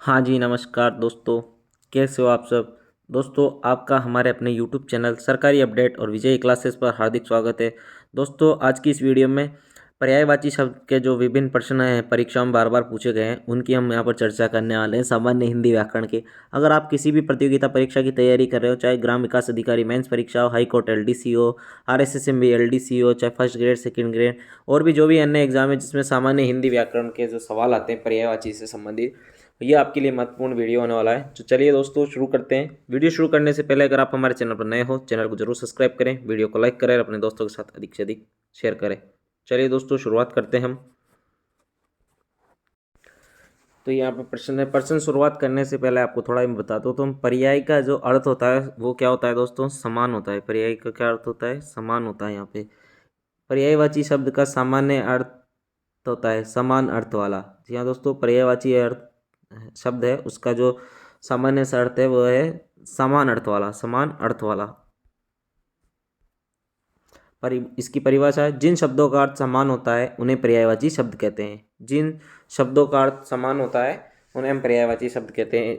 हाँ जी, नमस्कार दोस्तों। कैसे हो आप सब? दोस्तों, आपका हमारे अपने यूट्यूब चैनल सरकारी अपडेट और विजय क्लासेस पर हार्दिक स्वागत है। दोस्तों, आज की इस वीडियो में पर्यायवाची शब्द के जो विभिन्न प्रश्न हैं परीक्षा में बार बार पूछे गए हैं, उनकी हम यहाँ पर चर्चा करने वाले हैं। सामान्य हिंदी व्याकरण के अगर आप किसी भी प्रतियोगिता परीक्षा की तैयारी कर रहे हो, चाहे ग्राम विकास अधिकारी मेंस परीक्षा हो, हाई कोर्ट LDC हो, RSSMB LDC हो, चाहे फर्स्ट ग्रेड सेकंड ग्रेड और भी जो भी अन्य एग्जाम है जिसमें सामान्य हिंदी व्याकरण के जो सवाल आते हैं पर्यायवाची से संबंधित, ये आपके लिए महत्वपूर्ण वीडियो होने वाला है। तो चलिए दोस्तों शुरू करते हैं। वीडियो शुरू करने से पहले अगर आप हमारे चैनल पर नए हो, चैनल को जरूर सब्सक्राइब करें, वीडियो को लाइक करें और अपने दोस्तों के साथ अधिक से अधिक शेयर करें। चलिए दोस्तों शुरुआत करते हैं हम। तो यहाँ पे प्रश्न है। प्रश्न शुरुआत करने से पहले आपको थोड़ा मैं बता दूँ तो हम पर्याय का जो अर्थ होता है वो क्या होता है दोस्तों? समान होता है। पर्याय का क्या अर्थ होता है? समान होता है। यहाँ पे पर्यायवाची शब्द का सामान्य अर्थ होता है समान अर्थ वाला। जी हाँ दोस्तों, पर्यायवाची अर्थ शब्द है उसका जो सामान्य सा अर्थ है वो है समान अर्थ वाला। समान अर्थ वाला इसकी परिभाषा है, जिन शब्दों का अर्थ समान होता है उन्हें पर्यायवाची शब्द कहते हैं। जिन शब्दों का अर्थ समान होता है उन्हें हम पर्यायवाची शब्द कहते हैं।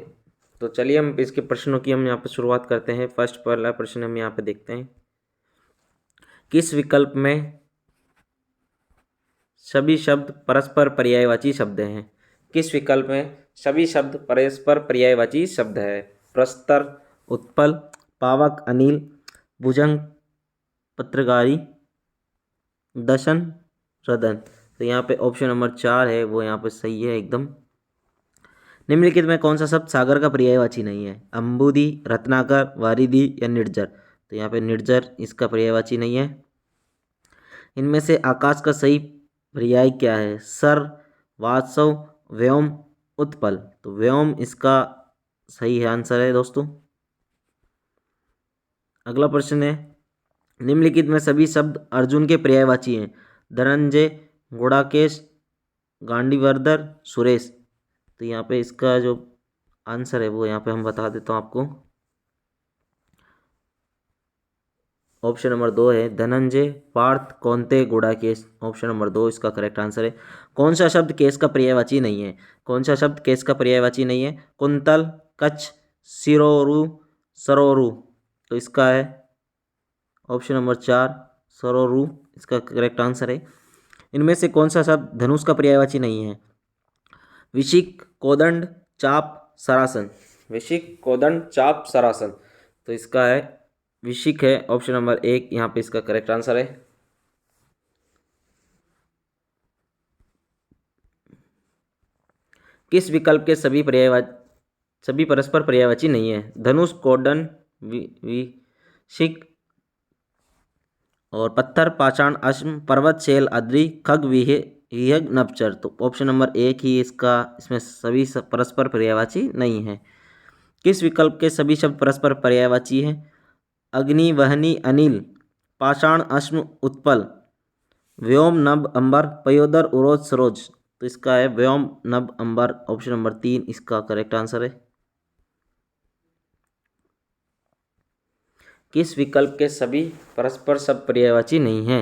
तो चलिए हम इसके प्रश्नों की हम यहाँ पर शुरुआत करते हैं। फर्स्ट पहला प्रश्न हम यहाँ पे देखते हैं। किस विकल्प में सभी शब्द परस्पर पर्यायवाची शब्द हैं? किस विकल्प में सभी शब्द परस्पर पर्यायवाची शब्द है? प्रस्तर, उत्पल, पावक, अनिल, भुजंग, पत्रकारी, दशन, रदन। तो यहाँ पे ऑप्शन नंबर 4 है वो यहाँ पे सही है एकदम। निम्नलिखित में कौन सा शब्द सागर का पर्यायवाची नहीं है? अंबुदी, रत्नाकर, वारिधि या निर्जर। तो यहाँ पे निर्जर इसका पर्यायवाची नहीं है। इनमें से आकाश का सही पर्याय क्या है? सर, वात्सव, व्योम, उत्पल। तो व्योम इसका सही है आंसर है दोस्तों। अगला प्रश्न है। निम्नलिखित में सभी शब्द अर्जुन के पर्यायवाची हैं? धनंजय, गुड़ाकेश, गांडीवर्धर, सुरेश। तो यहाँ पे इसका जो आंसर है वो यहाँ पे हम बता देता हूँ आपको। ऑप्शन नंबर 2 है धनंजय, पार्थ, कौनते, गुड़ाकेश। ऑप्शन नंबर 2 इसका करेक्ट आंसर है। कौन सा शब्द केस का पर्यायवाची नहीं है? कौन सा शब्द केस का पर्यायवाची नहीं है? कुंतल, कच्छ, सिरोरु, सरोरु। तो इसका है ऑप्शन नंबर 4 सरोरु इसका करेक्ट आंसर है। इनमें से कौन सा शब्द धनुष का पर्यायवाची नहीं है? विशिक, कोदंड, चाप, सरासन। विशिक, कोदंड, चाप, सरासन। तो इसका है विशिक है ऑप्शन नंबर 1 यहाँ पे इसका करेक्ट आंसर है। किस विकल्प के सभी परस्पर पर्यायवाची नहीं है? धनुष, कोदंड, विशिक और पत्थर, पाषाण, अश्म, पर्वत, शैल, अद्रि, खग, विहग, नभचर। तो ऑप्शन नंबर 1 ही इसका इसमें सभी परस्पर पर्यायवाची नहीं है। किस विकल्प के सभी शब्द परस्पर पर्यायवाची हैं? अग्नि, वहनी, अनिल, पाषाण, अश्म, उत्पल, व्योम, नभ, अंबर, पयोदर, उरोज, सरोज। तो इसका है व्योम, नभ, अंबर। ऑप्शन नंबर 3 इसका करेक्ट आंसर है। किस विकल्प के सभी परस्पर शब्द पर्यायवाची नहीं है?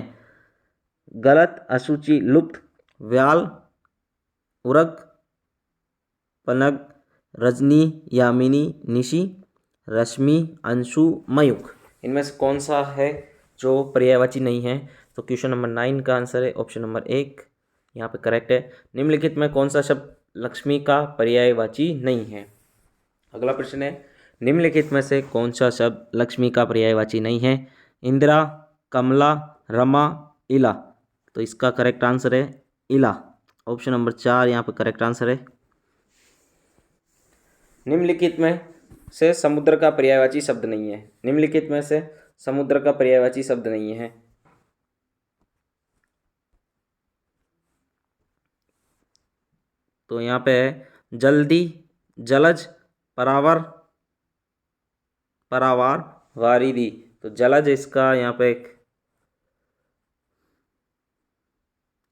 गलत, अशुचि, लुप्त, व्याल, उरग, पनग, रजनी, यामिनी, निशि, रश्मि, अंशु, मयूख। इनमें से कौन सा है जो पर्यायवाची नहीं है? तो क्वेश्चन नंबर 9 का आंसर है ऑप्शन नंबर 1 यहाँ पे करेक्ट है। निम्नलिखित में कौन सा शब्द लक्ष्मी का पर्यायवाची नहीं है? अगला प्रश्न है। निम्नलिखित में से कौन सा शब्द लक्ष्मी का पर्यायवाची नहीं है? इंदिरा, कमला, रमा, इला। तो इसका करेक्ट आंसर है इला। ऑप्शन नंबर 4 यहाँ पे करेक्ट आंसर है। निम्नलिखित में से समुद्र का पर्यायवाची शब्द नहीं है। निम्नलिखित में से समुद्र का पर्यायवाची शब्द नहीं है। तो यहाँ पे है जल्दी, जलज, परावर, परावार, वारिधि। तो जलज इसका यहाँ पे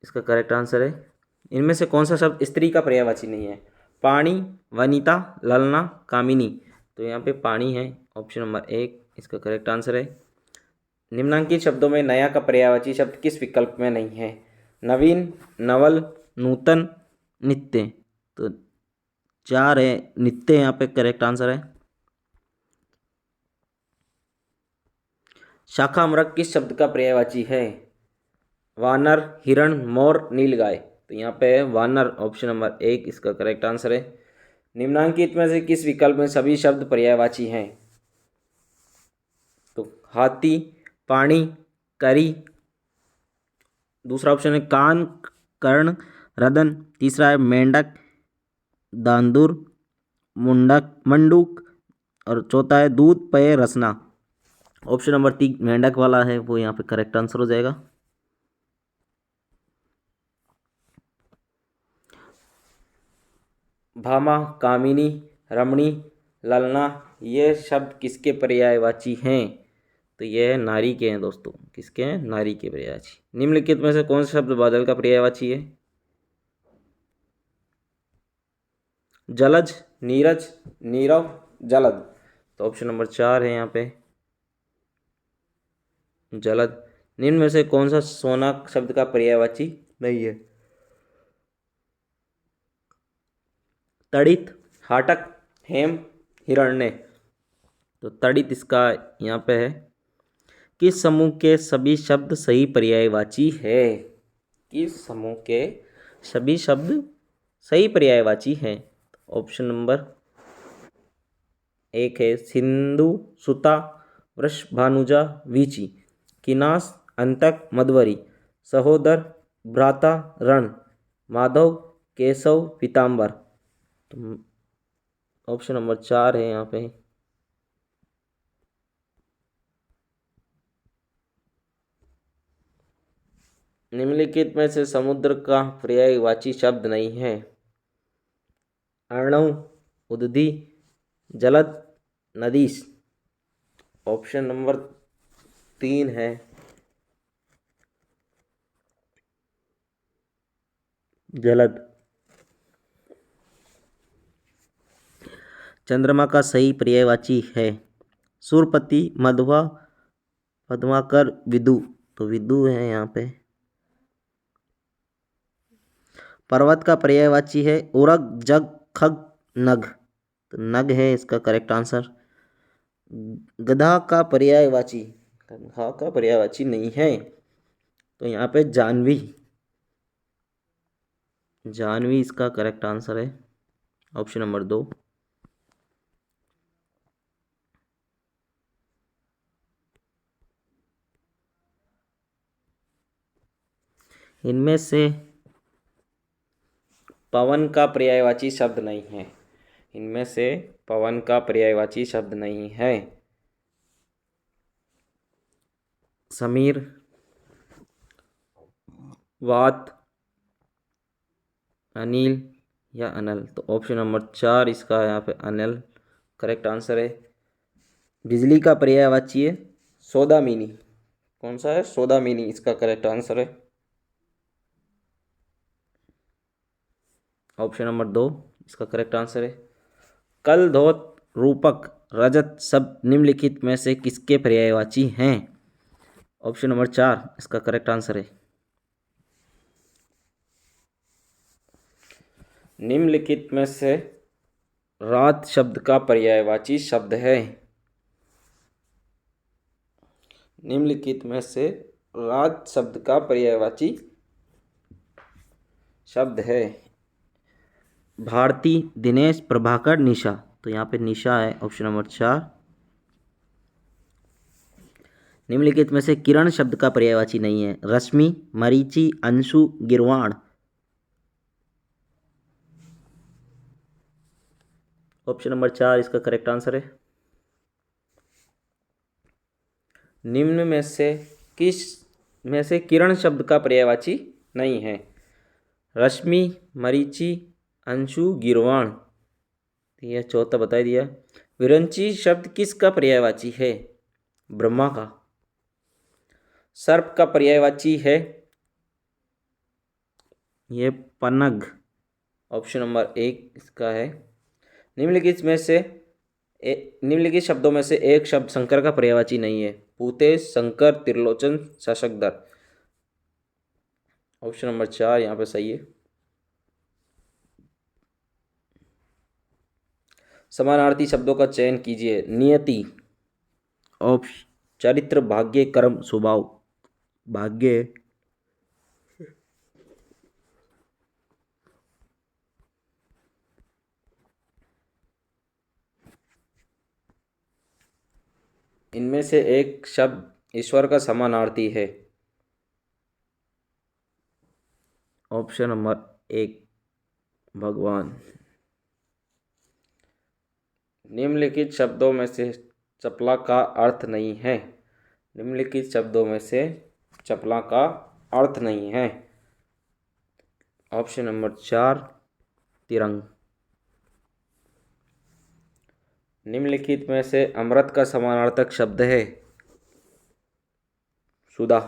इसका करेक्ट आंसर है। इनमें से कौन सा शब्द स्त्री का पर्यायवाची नहीं है? पानी, वनिता, ललना, कामिनी। तो यहाँ पे पानी है ऑप्शन नंबर 1 इसका करेक्ट आंसर है। निम्नांकित शब्दों में नया का पर्यायवाची शब्द किस विकल्प में नहीं है? नवीन, नवल, नूतन, नित्य। तो 4 है नित्य, यहाँ पे करेक्ट आंसर है। शाखामृग किस शब्द का पर्यायवाची है? वानर, हिरण, मोर, नीलगाय। तो यहाँ पे है वानर, ऑप्शन नंबर 1 इसका करेक्ट आंसर है। निम्नांकित में से किस विकल्प में सभी शब्द पर्यायवाची हैं? तो हाथी, पानी, करी, दूसरा ऑप्शन है कान, कर्ण, रदन, तीसरा है मेंढक, दांदुर, मुंडक, मंडूक, और चौथा है दूध, पेय, रसना। ऑप्शन नंबर 3 मेंढक वाला है वो यहाँ पे करेक्ट आंसर हो जाएगा। भामा, कामिनी, रमणी, ललना, ये शब्द किसके पर्यायवाची हैं? तो ये नारी के हैं दोस्तों। किसके हैं? नारी के पर्यायवाची। निम्नलिखित में से कौन सा शब्द बादल का पर्यायवाची है? जलज, नीरज, नीरव, जलद। तो ऑप्शन नंबर 4 है यहाँ पे जलद। निम्न में से कौन सा सोना शब्द का पर्यायवाची नहीं है? तड़ित, हाटक, हेम, हिरण्य। तो तड़ित इसका यहाँ पे है। किस समूह के सभी शब्द सही पर्यायवाची है? किस समूह के सभी शब्द सही पर्यायवाची हैं? ऑप्शन नंबर 1 है सिंधु, सुता, वृषभानुजा, वीची, किनास, अंतक, मधवरी, सहोदर, भ्राता, रण, माधव, केशव, पीताम्बर। तो ऑप्शन नंबर 4 है यहाँ पे। निम्नलिखित में से समुद्र का पर्यायवाची शब्द नहीं है? अर्णव, उदधि, जलद, नदीस। ऑप्शन नंबर 3 है जलद। चंद्रमा का सही पर्यायवाची है सुरपति, मधुआ, पद्माकर, विदु। तो विदु है यहाँ पे। पर्वत का पर्यायवाची है उरग, जग, खग, नग। तो नग है इसका करेक्ट आंसर। गधा का पर्यायवाची, गधा का पर्यायवाची नहीं है। तो यहाँ पे जानवी, जानवी इसका करेक्ट आंसर है। Option number 2। इनमें से पवन का पर्यायवाची शब्द नहीं है। इनमें से पवन का पर्यायवाची शब्द नहीं है। समीर, वात, अनिल या अनल। तो ऑप्शन नंबर 4 इसका यहाँ पे अनल करेक्ट आंसर है। बिजली का पर्यायवाची है सौदामिनी। कौन सा है? सौदामिनी इसका करेक्ट आंसर है। ऑप्शन नंबर 2 इसका करेक्ट आंसर है। कल, धोत, रूपक, रजत शब्द निम्नलिखित में से किसके पर्यायवाची हैं? ऑप्शन नंबर 4 इसका करेक्ट आंसर है। निम्नलिखित में से रात शब्द का पर्यायवाची शब्द है? निम्नलिखित में से रात शब्द का पर्यायवाची शब्द है? भारती, दिनेश, प्रभाकर, निशा। तो यहाँ पे निशा है ऑप्शन नंबर 4। निम्नलिखित में से किरण शब्द का पर्यायवाची नहीं है? रश्मि, मरीचि, अंशु, गिरवाण। ऑप्शन नंबर 4 इसका करेक्ट आंसर है। निम्न में से किस में से किरण शब्द का पर्यायवाची नहीं है? रश्मि, मरीचि, अंशु, गिरवाण। यह चौथा बता दिया। विरंची शब्द किसका पर्यायवाची है? ब्रह्मा का। सर्प का पर्यायवाची है ये पनग। ऑप्शन नंबर 1 इसका है। निम्नलिखित में से निम्नलिखित शब्दों में से एक शब्द शंकर का पर्यायवाची नहीं है? पूतेश, शंकर, त्रिलोचन, शशकदर। ऑप्शन नंबर 4 यहाँ पे सही है। समानार्थी शब्दों का चयन कीजिए। नियति, ऑप्शन चरित्र, भाग्य, कर्म, स्वभाव। भाग्य, इनमें से एक शब्द ईश्वर का समानार्थी है। ऑप्शन नंबर एक, भगवान। निम्नलिखित शब्दों में से चपला का अर्थ नहीं है। निम्नलिखित शब्दों में से चपला का अर्थ नहीं है। ऑप्शन नंबर चार, तिरंग। निम्नलिखित में से अमृत का समानार्थक शब्द है। सुधा।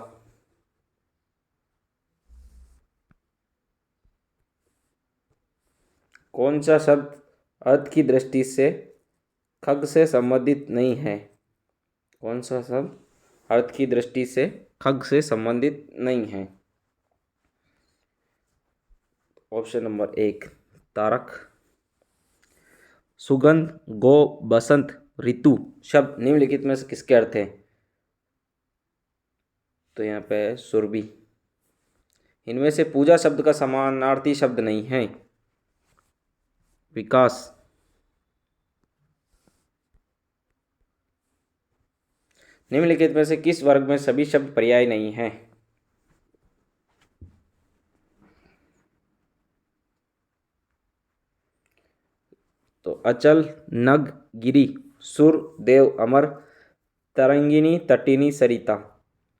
कौन सा शब्द अर्थ की दृष्टि से खग से संबंधित नहीं है? कौन सा शब्द अर्थ की दृष्टि से खग से संबंधित नहीं है? ऑप्शन नंबर एक, तारक। सुगंध, गो, बसंत, ऋतु शब्द निम्नलिखित में से किसके अर्थ हैं? तो यहाँ पे है सुरभि। इनमें से पूजा शब्द का समानार्थी शब्द नहीं है। विकास। निम्नलिखित में से किस वर्ग में सभी शब्द पर्याय नहीं है? तो अचल, नग, गिरी, सुर, देव, अमर, तरंगिनी, तटिनी, सरिता,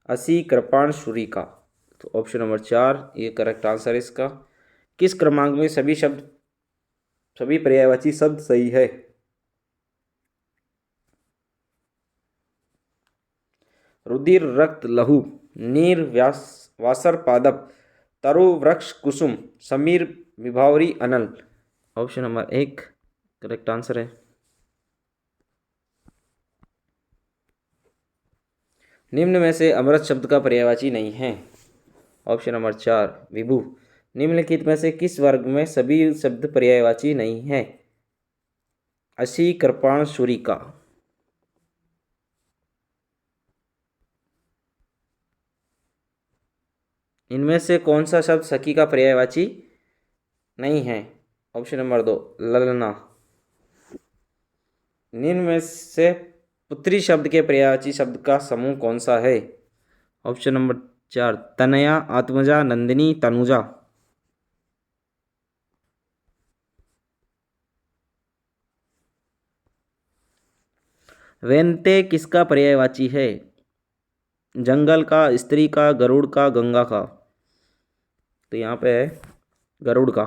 असी, कृपाण, शुरिका। तो ऑप्शन नंबर चार ये करेक्ट आंसर है इसका। किस क्रमांक में सभी पर्यायवाची शब्द सही है? रुधिर, रक्त, लहू, नीर, व्यास, वासर, पादप, तरु, वृक्ष, कुसुम, समीर, विभावरी, अनल। ऑप्शन नंबर एक करेक्ट आंसर है। निम्न में से अमृत शब्द का पर्यायवाची नहीं है। ऑप्शन नंबर चार, विभु। निम्नलिखित में से किस वर्ग में सभी शब्द पर्यायवाची नहीं है? असी, कृपाण, शुरिका। इनमें से कौन सा शब्द सखी का पर्यायवाची नहीं है? ऑप्शन नंबर दो, ललना। निम्न में से पुत्री शब्द के पर्यायवाची शब्द का समूह कौन सा है? ऑप्शन नंबर चार, तनया, आत्मजा, नंदिनी, तनुजा। वेंते किसका पर्यायवाची है? जंगल का, स्त्री का, गरुड़ का, गंगा का। तो यहाँ पे है गरुड़ का।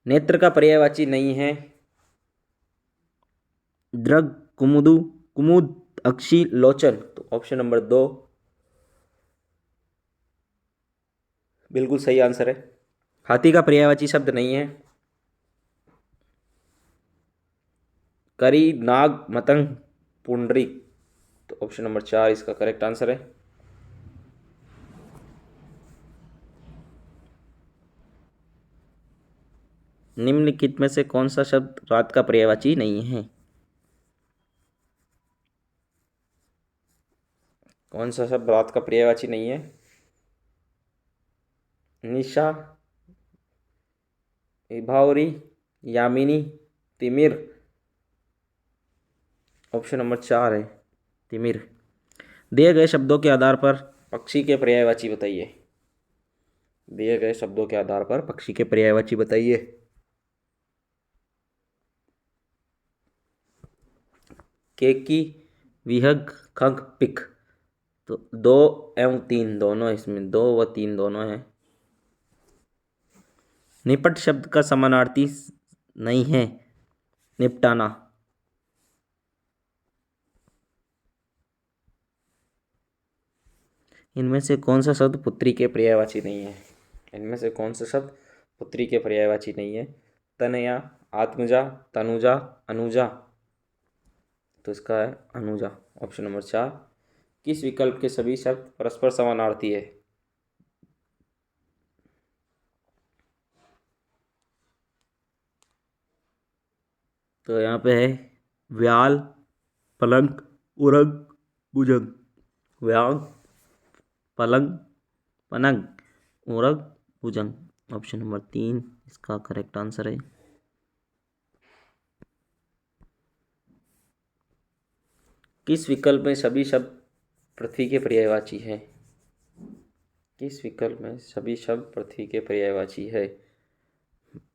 नेत्र का पर्यायवाची नहीं है। दृग, कुमुदु, कुमुद, अक्षी, लोचन। तो ऑप्शन नंबर दो बिल्कुल सही आंसर है। हाथी का पर्यायवाची शब्द नहीं है। करी, नाग, मतंग, पुंडरी। तो ऑप्शन नंबर चार इसका करेक्ट आंसर है। निम्नलिखित में से कौन सा शब्द रात का पर्यायवाची नहीं है? कौन सा शब्द रात का पर्यायवाची नहीं है? निशा, विभावरी, यामिनी, तिमिर। ऑप्शन नंबर चार है तिमिर। दिए गए शब्दों के आधार पर पक्षी के पर्यायवाची बताइए। दिए गए शब्दों के आधार पर पक्षी के पर्यायवाची बताइए। केकी, विहग, खग, पिक। तो दो एवं तीन दोनों, इसमें दो व तीन दोनों हैं। निपट शब्द का समानार्थी नहीं है। निपटाना। इनमें से कौन सा शब्द पुत्री के पर्यायवाची नहीं है? इनमें से कौन सा शब्द पुत्री के पर्यायवाची नहीं है? तनया, आत्मजा, तनुजा, अनुजा। तो इसका है अनुजा। ऑप्शन नंबर चार। किस विकल्प के सभी शब्द परस्पर समानार्थी है? तो यहाँ पे है व्याल, पलंग, उरग, भुजंग। व्याल, पलंग, पनंग, उरग, भुजंग। ऑप्शन नंबर 3 इसका करेक्ट आंसर है। किस विकल्प में सभी शब्द पृथ्वी के पर्यायवाची है? किस विकल्प में सभी शब्द पृथ्वी के पर्यायवाची है?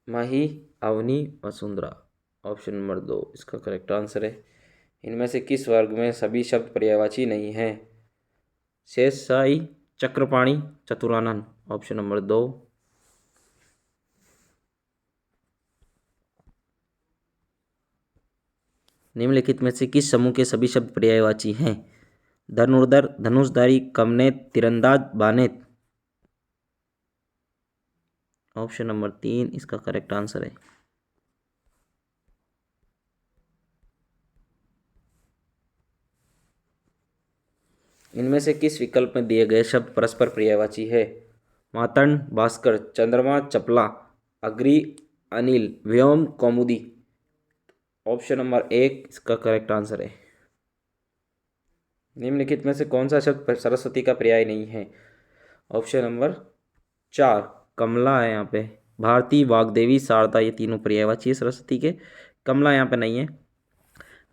माही, अवनी, वसुंधरा। ऑप्शन नंबर 2 इसका करेक्ट आंसर है। इनमें से किस वर्ग में सभी शब्द पर्यायवाची नहीं हैं? शेषशाही, चक्रपाणी, चतुरानन। Option number 2। निम्नलिखित में से किस समूह के सभी शब्द पर्यायवाची हैं? धनुर्धर, धनुषधारी, कमनेत, तीरंदाज, बानेत। ऑप्शन नंबर 3 इसका करेक्ट आंसर है। इनमें से किस विकल्प में दिए गए शब्द परस्पर पर्यायवाची है? मातंड, भास्कर, चंद्रमा, चपला, अग्नि, अनिल, व्योम, कौमुदी। ऑप्शन नंबर 1 इसका करेक्ट आंसर है। निम्नलिखित में से कौन सा शब्द सरस्वती का पर्याय नहीं है? ऑप्शन नंबर 4 कमला है यहाँ पे। भारती, वाग्देवी, शारदा, ये तीनों पर्यायवाची है सरस्वती के। कमला यहाँ पे नहीं है।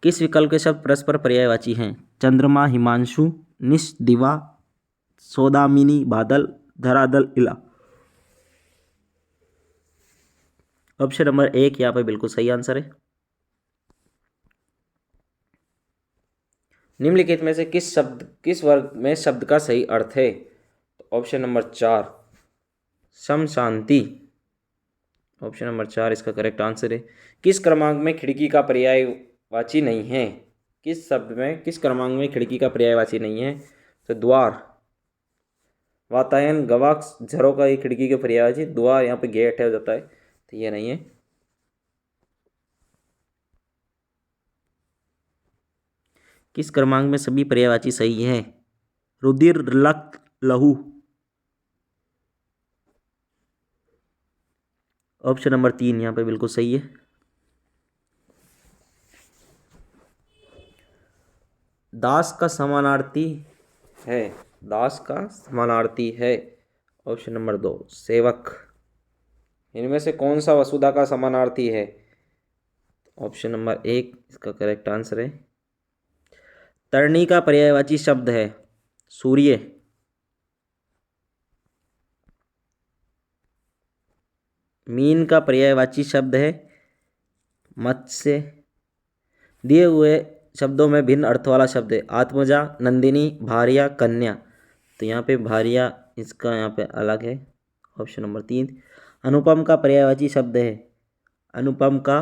किस विकल्प के शब्द परस्पर पर्यायवाची हैं? चंद्रमा, हिमांशु, निश, दिवा, सौदामिनी, बादल, धरातल, इला। ऑप्शन नंबर 1 यहाँ पे बिल्कुल सही आंसर है। निम्नलिखित में से किस वर्ग में शब्द का सही अर्थ है? ऑप्शन नंबर 4 सम शांति। ऑप्शन नंबर 4 इसका करेक्ट आंसर है। किस क्रमांक में खिड़की का पर्यायवाची नहीं है? किस शब्द में किस क्रमांक में खिड़की का पर्यायवाची नहीं है? तो द्वार, वातायन, गवाक्ष, झरोका, ये खिड़की के पर्यायवाची। द्वार यहाँ पे गेट है हो जाता है, तो ये नहीं है। किस क्रमांक में सभी पर्यायवाची सही है? रुधिर, रक्त, लहू। ऑप्शन नंबर 3 यहाँ पे बिल्कुल सही है। दास का समानार्थी है। दास का समानार्थी है। ऑप्शन नंबर 2 सेवक। इनमें से कौन सा वसुधा का समानार्थी है? ऑप्शन नंबर 1 इसका करेक्ट आंसर है। तरणी का पर्यायवाची शब्द है सूर्य। मीन का पर्यायवाची शब्द है मत्स्य। दिए हुए शब्दों में भिन्न अर्थ वाला शब्द है आत्मजा, नंदिनी, भारिया, कन्या। तो यहाँ पे भारिया इसका यहाँ पे अलग है। Option number 3। अनुपम का पर्यायवाची शब्द है अनुपम का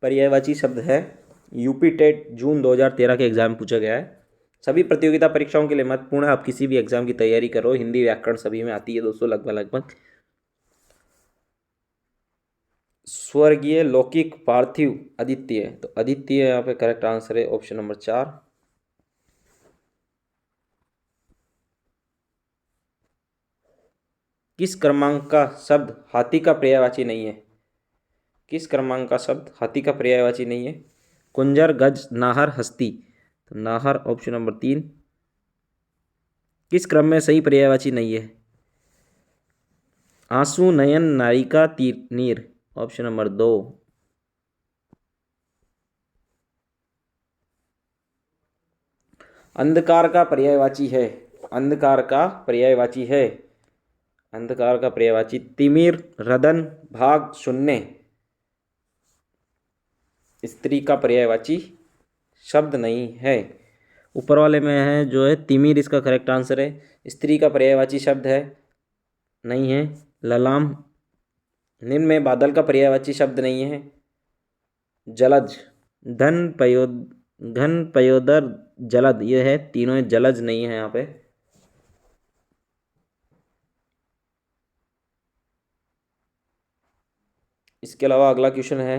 पर्यायवाची शब्द है यूपी टेट। जून 2013 के एग्जाम पूछा गया है। सभी प्रतियोगिता परीक्षाओं के लिए महत्वपूर्ण है। आप किसी भी एग्जाम की तैयारी करो, हिंदी व्याकरण सभी में आती है दोस्तों लगभग। स्वर्गीय, लौकिक, पार्थिव, अद्वितीय। तो अद्वितीय यहाँ पे करेक्ट आंसर है। Option number 4। किस क्रमांक का शब्द हाथी का पर्यायवाची नहीं है? किस क्रमांक का शब्द हाथी का पर्यायवाची नहीं है? कुंजर, गज, नाहर, हस्ती। तो नाहर ऑप्शन नंबर 3। किस क्रम में सही पर्यायवाची नहीं है? आंसू, नयन, नायिका, नीर। Option number 2। अंधकार का पर्यायवाची है। अंधकार का पर्यायवाची है। अंधकार का पर्यायवाची तिमिर, रदन, भाग, शून्य। स्त्री का पर्यायवाची शब्द नहीं है। ऊपर वाले में है जो है तिमिर, इसका करेक्ट आंसर है। स्त्री का पर्यायवाची शब्द है नहीं है ललाम। निम्न में बादल का पर्यायवाची शब्द नहीं है जलज। घन, पयोदर, जलद, ये है तीनों जलज नहीं है यहाँ पे। इसके अलावा अगला क्वेश्चन है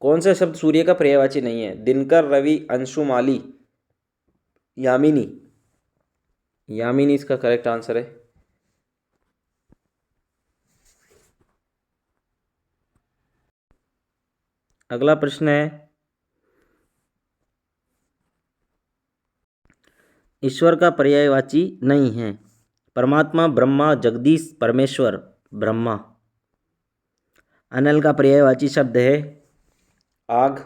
कौन सा शब्द सूर्य का पर्यायवाची नहीं है? दिनकर, रवि, अंशुमाली, यामिनी। यामिनी इसका करेक्ट आंसर है। अगला प्रश्न है, ईश्वर का पर्यायवाची नहीं है। परमात्मा, ब्रह्मा, जगदीश, परमेश्वर। ब्रह्मा। अनल का पर्यायवाची शब्द है आग।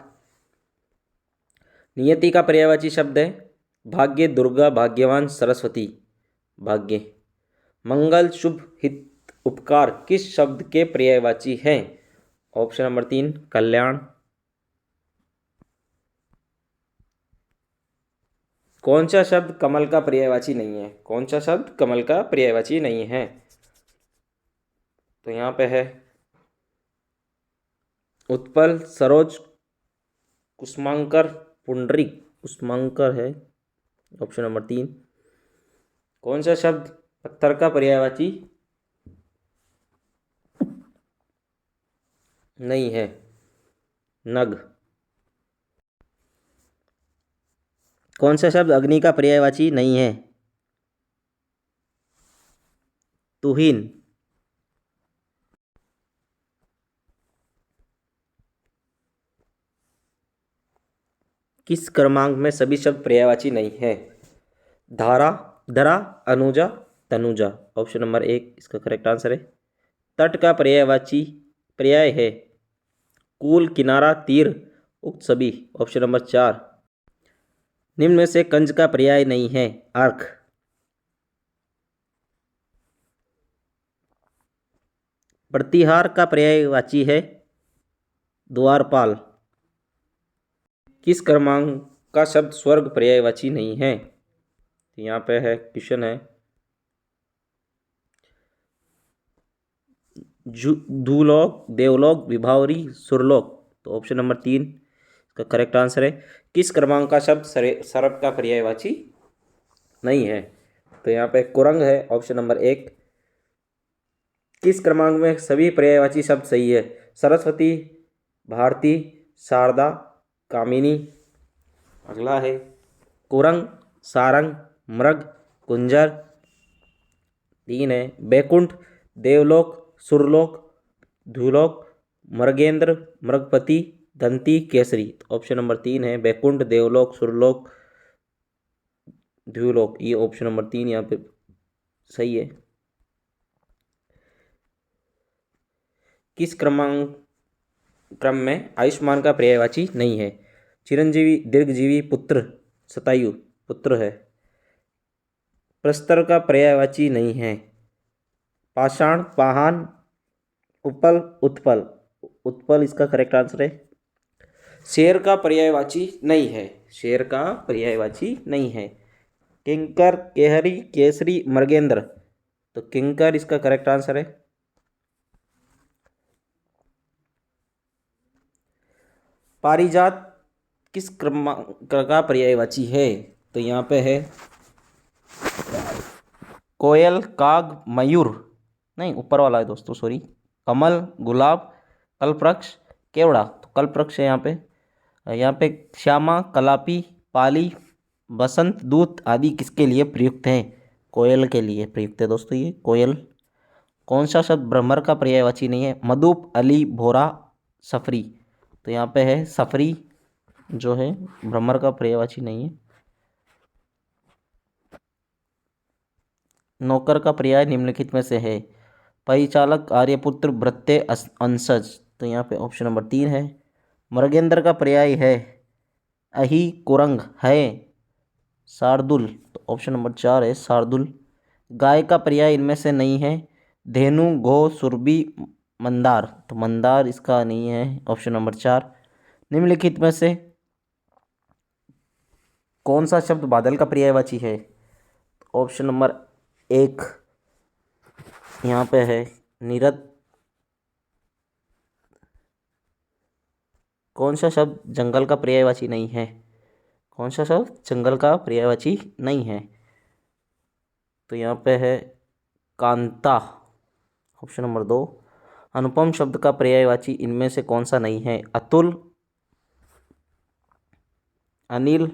नियति का पर्यायवाची शब्द है भाग्य, दुर्गा, भाग्यवान, सरस्वती। भाग्य। मंगल, शुभ, हित, उपकार किस शब्द के पर्यायवाची हैं? ऑप्शन नंबर 3 कल्याण। कौन सा शब्द कमल का पर्यायवाची नहीं है? कौन सा शब्द कमल का पर्यायवाची नहीं है? तो यहाँ पे है उत्पल, सरोज, कुसुमांकर, पुंडरीक। कुसुमांकर है ऑप्शन नंबर 3। कौन सा शब्द पत्थर का पर्यायवाची नहीं है? नग। कौन सा शब्द अग्नि का पर्यायवाची नहीं है? तुहिन। किस क्रमांक में सभी शब्द पर्यायवाची नहीं है? धारा, धरा, अनुजा, तनुजा। ऑप्शन नंबर 1 इसका करेक्ट आंसर है। तट का पर्याय है कूल, किनारा, तीर, उक्त सभी। Option number 4। निम्न में से कंज का पर्याय नहीं है? अर्क। प्रतिहार का पर्यायवाची है द्वारपाल। किस क्रमांक का शब्द स्वर्ग पर्यायवाची नहीं है? यहाँ पे है क्वेश्चन है धूलोक, देवलोक, विभावरी, सुरलोक। तो ऑप्शन नंबर 3 इसका करेक्ट आंसर है। किस क्रमांक का शब्द सर्प का पर्यायवाची नहीं है? तो यहाँ पे कुरंग है ऑप्शन नंबर 1। किस क्रमांक में सभी पर्यायवाची शब्द सही है? सरस्वती, भारती, शारदा, कामिनी। अगला है कुरंग, सारंग, मृग, कुंजर। 3 है बैकुंठ, देवलोक, सुरलोक, धूलोक, मृगेंद्र, मृगपति, दंती, केसरी। तो ऑप्शन नंबर 3 है बैकुंठ, देवलोक, सुरलोक, द्व्यूलोक। ये ऑप्शन नंबर 3 यहाँ पे सही है। किस क्रम में आयुष्मान का पर्यायवाची नहीं है? चिरंजीवी, दीर्घजीवी, पुत्र, शतायु। पुत्र है। प्रस्तर का पर्यायवाची नहीं है? पाषाण, पाहान, उपल, उत्पल। उत्पल इसका करेक्ट आंसर है। शेर का पर्यायवाची नहीं है? शेर का पर्यायवाची नहीं है। किंकर, केहरी, केसरी, मृगेंद्र। तो किंकर इसका करेक्ट आंसर है। पारिजात किस क्रमांक का पर्यायवाची है? तो यहाँ पे है कोयल, काग, मयूर। नहीं, ऊपर वाला है दोस्तों, सॉरी। कमल, गुलाब, कल्पवृक्ष, केवड़ा। तो कल्पवृक्ष है यहाँ पे। यहाँ पे श्यामा, कलापी, पाली, बसंत दूत आदि किसके लिए प्रयुक्त हैं? कोयल के लिए प्रयुक्त है दोस्तों ये कोयल। कौन सा शब्द भ्रमर का पर्यायवाची नहीं है? मधुप, अली, भोरा, सफरी। तो यहाँ पे है सफरी जो है भ्रमर का पर्यायवाची नहीं है। नौकर का पर्याय निम्नलिखित में से है? परिचालक, आर्यपुत्र, भृत्य, अंशज। तो यहाँ पे ऑप्शन नंबर 3 है। मृगेंद्र का पर्याय है अहि, कुरंग, है, शार्दुल। तो ऑप्शन नंबर 4 है शार्दुल। गाय का पर्याय इनमें से नहीं है? धेनु, गो, सुरभि, मंदार। तो मंदार इसका नहीं है ऑप्शन नंबर 4। निम्नलिखित में से कौन सा शब्द बादल का पर्यायवाची है? ऑप्शन नंबर 1 यहाँ पे है नीरद। कौन सा शब्द जंगल का पर्यायवाची नहीं है? कौन सा शब्द जंगल का पर्यायवाची नहीं है? तो यहाँ पे है कांता ऑप्शन नंबर 2। अनुपम शब्द का पर्यायवाची इनमें से कौन सा नहीं है? अतुल, अनिल,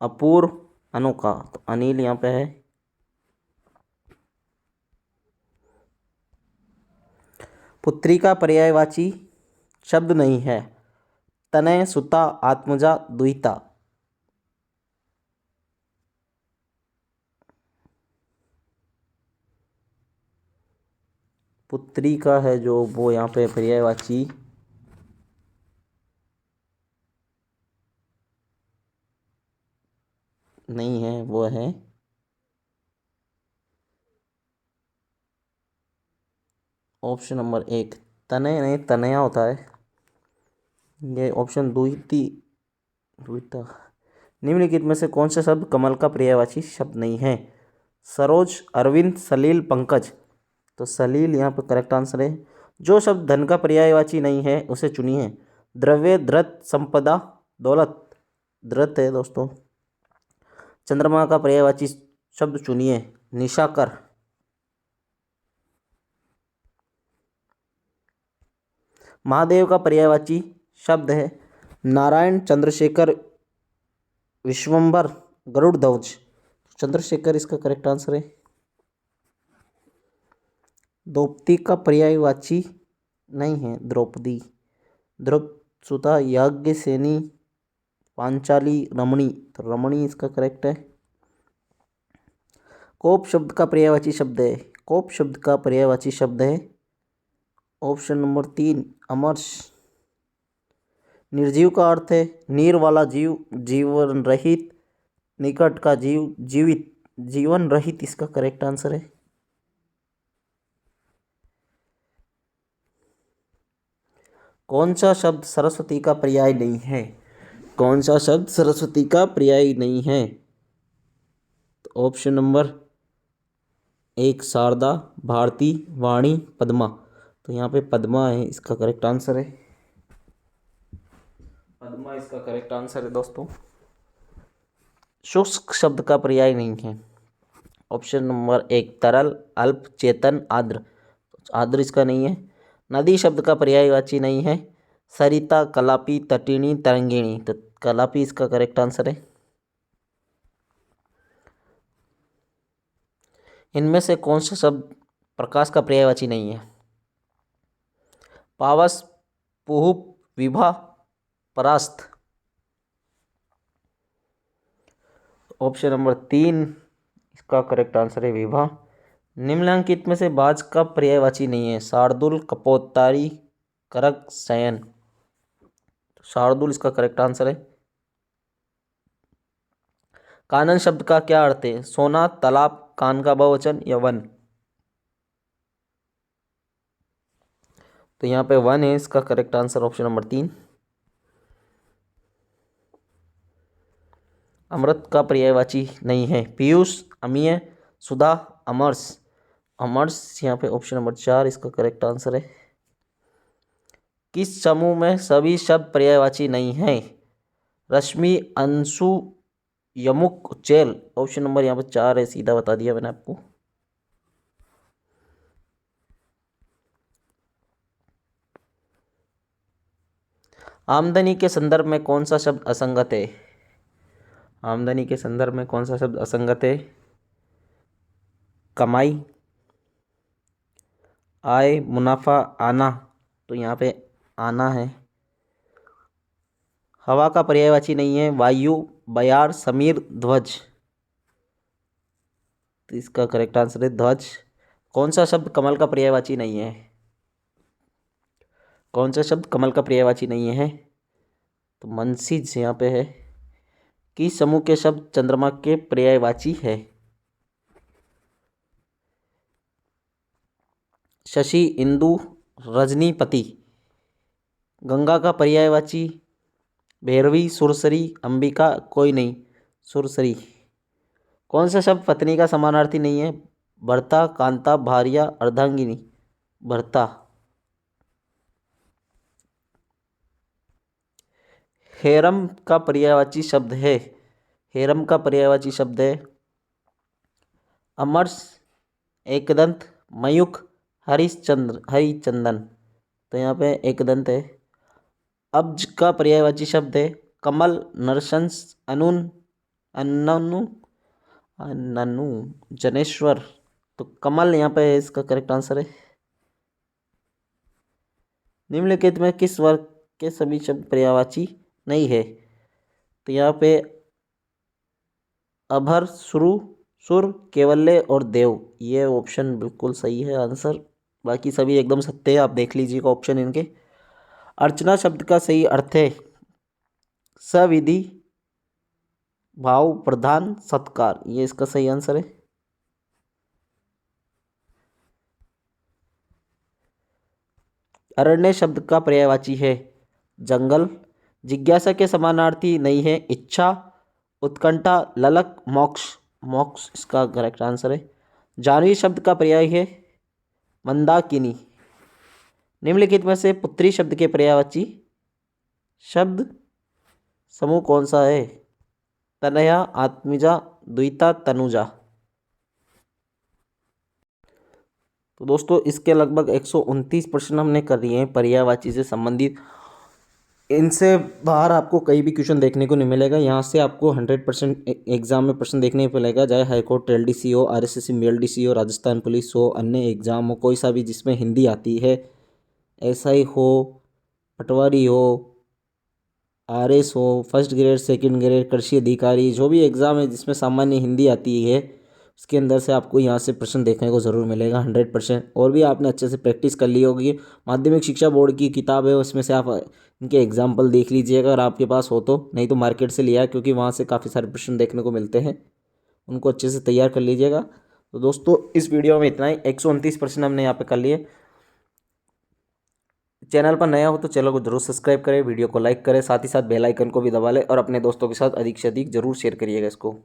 अपूर्व, अनोखा। तो अनिल यहाँ पे है। पुत्री का पर्यायवाची शब्द नहीं है? तनय सुता आत्मजा दुहिता। पुत्री का है जो वो यहाँ पे पर्यायवाची नहीं है, वो है ऑप्शन नंबर 1 तनय नहीं तनया होता है। ये ऑप्शन दुहिती दुहिता। निम्नलिखित में से कौन सा शब्द कमल का पर्यायवाची शब्द नहीं है? सरोज, अरविंद, सलील, पंकज। तो सलील यहाँ पर करेक्ट आंसर है। जो शब्द धन का पर्यायवाची नहीं है उसे चुनिए। द्रव्य, धृत, संपदा, दौलत। धृत है दोस्तों। चंद्रमा का पर्यायवाची शब्द चुनिए। निशाकर। महादेव का पर्यायवाची शब्द है नारायण, चंद्रशेखर, विश्वंभर, गरुड़ ध्वज। चंद्रशेखर इसका करेक्ट आंसर है। द्रौपदी का पर्यायवाची नहीं है द्रौपदी। द्रौपसुता, याज्ञसेनी, पांचाली, रमणी। तो रमणी इसका करेक्ट है। कोप शब्द का पर्यायवाची शब्द है। कोप शब्द का पर्यायवाची शब्द है ऑप्शन नंबर 3 अमर्ष। निर्जीव का अर्थ है नीर वाला जीव, जीवन रहित। निकट का जीव, जीवित। जीवन रहित इसका करेक्ट आंसर है। कौन सा शब्द सरस्वती का पर्याय नहीं है? कौन सा शब्द सरस्वती का पर्याय नहीं है? तो ऑप्शन नंबर 1 शारदा, भारती, वाणी, पद्मा। तो यहाँ पे पद्मा है इसका करेक्ट आंसर है। पद्मा इसका करेक्ट आंसर है दोस्तों। शुष्क शब्द का पर्याय नहीं है। ऑप्शन नंबर 1 तरल, अल्प, चेतन, आर्द्र। आर्द्र इसका नहीं है। नदी शब्द का पर्यायवाची नहीं है। सरिता, कलापी, तटिनी, तरंगिणी। तो कलापी इसका करेक्ट आंसर है। इनमें से कौन सा शब्द प्रकाश का पर्यायवाची नहीं है? पावस, पुहुप, विभा, परास्त। ऑप्शन नंबर 3 इसका करेक्ट आंसर है विभा। निम्नलिखित में से बाज का पर्यायवाची नहीं है। शार्दुल, कपोतारी, करक, शयन। शार्दुल इसका करेक्ट आंसर है। कानन शब्द का क्या अर्थ है? सोना, तालाब, कान का बहुवचन या वन। तो यहाँ पे वन है इसका करेक्ट आंसर ऑप्शन नंबर 3। अमृत का पर्यायवाची नहीं है। पीयूष, अमीय, सुधा, अमरस। अमरस यहाँ पे ऑप्शन नंबर 4 इसका करेक्ट आंसर है। किस समूह में सभी शब्द पर्यायवाची नहीं है? रश्मि, अंशु, यमुक, उच्चैल। ऑप्शन नंबर यहाँ पर 4 है, सीधा बता दिया मैंने आपको। आमदनी के संदर्भ में कौन सा शब्द असंगत है? आमदनी के संदर्भ में कौन सा शब्द असंगत है? कमाई, आय, मुनाफा, आना। तो यहाँ पे आना है। हवा का पर्यायवाची नहीं है। वायु, बयार, समीर, ध्वज। तो इसका करेक्ट आंसर है ध्वज। कौन सा शब्द कमल का पर्यायवाची नहीं है? कौन सा शब्द कमल का पर्यायवाची नहीं है? तो मनसिज यहाँ पे है। किस समूह के शब्द चंद्रमा के पर्यायवाची है? शशि, इंदु, रजनीपति। गंगा का पर्यायवाची भैरवी, सुरसरी, अंबिका, कोई नहीं। सुरसरी। कौन सा शब्द पत्नी का समानार्थी नहीं है? भर्ता, कांता, भार्या, अर्धांगिनी। भर्ता। हेरम का पर्यायवाची शब्द है। हेरम का पर्यायवाची शब्द है अमरस, एकदंत, मयूख, हरिश्चंद्र, हरिचंदन। तो यहाँ पे एकदंत है। अब्ज का पर्यायवाची शब्द है कमल, नरशंस, अनुन, अन्ननु, ननु, जनेश्वर। तो कमल यहाँ पे इसका करेक्ट आंसर है। निम्नलिखित में किस वर्ग के सभी शब्द पर्यायवाची नहीं है। तो यहाँ पे अभर, श्रु, सुर, केवल्य और देव, ये ऑप्शन बिल्कुल सही है आंसर। बाकी सभी एकदम सत्य है, आप देख लीजिएगा ऑप्शन इनके। अर्चना शब्द का सही अर्थ है सविधि, भाव प्रधान, सत्कार, ये इसका सही आंसर है। अरण्य शब्द का पर्यायवाची है जंगल। जिज्ञासा के समानार्थी नहीं है इच्छा, उत्कंठा, ललक, मोक्ष, मोक्ष इसका करेक्ट आंसर है। जानवी शब्द का पर्याय है मंदाकिनी। निम्नलिखित में से पुत्री शब्द के पर्यायवाची शब्द समूह कौन सा है? तनया, आत्मजा, द्विता, तनुजा। तो दोस्तों इसके लगभग 129 प्रश्न हमने कर लिए हैं पर्यायवाची से संबंधित। इनसे बाहर आपको कहीं भी क्वेश्चन देखने को नहीं मिलेगा। यहाँ से आपको 100% एग्जाम में प्रश्न देखने को मिलेगा, चाहे हाईकोर्ट एलडीसी हो, आरएसएससी मेलडीसी हो, राजस्थान पुलिस हो, अन्य एग्जाम हो, कोई सा भी जिसमें हिंदी आती है, एसआई हो, पटवारी हो, आरएस हो, फर्स्ट ग्रेड, सेकंड ग्रेड, कृषि अधिकारी, जो भी एग्ज़ाम है जिसमें सामान्य हिंदी आती है उसके अंदर से आपको यहाँ से प्रश्न देखने को ज़रूर मिलेगा 100%। और भी आपने अच्छे से प्रैक्टिस कर ली होगी। माध्यमिक शिक्षा बोर्ड की किताब है, उसमें से आप इनके एग्जाम्पल देख लीजिएगा अगर आपके पास हो तो, नहीं तो मार्केट से लिया, क्योंकि वहाँ से काफ़ी सारे प्रश्न देखने को मिलते हैं, उनको अच्छे से तैयार कर लीजिएगा। तो दोस्तों इस वीडियो में इतना ही, 129 प्रश्न हमने यहाँ पे कर लिए। चैनल पर नया हो तो चैनल को जरूर सब्सक्राइब करें, वीडियो को लाइक करें, साथ ही साथ बेल आइकन को भी दबा लें और अपने दोस्तों के साथ अधिक से अधिक जरूर शेयर करिएगा इसको।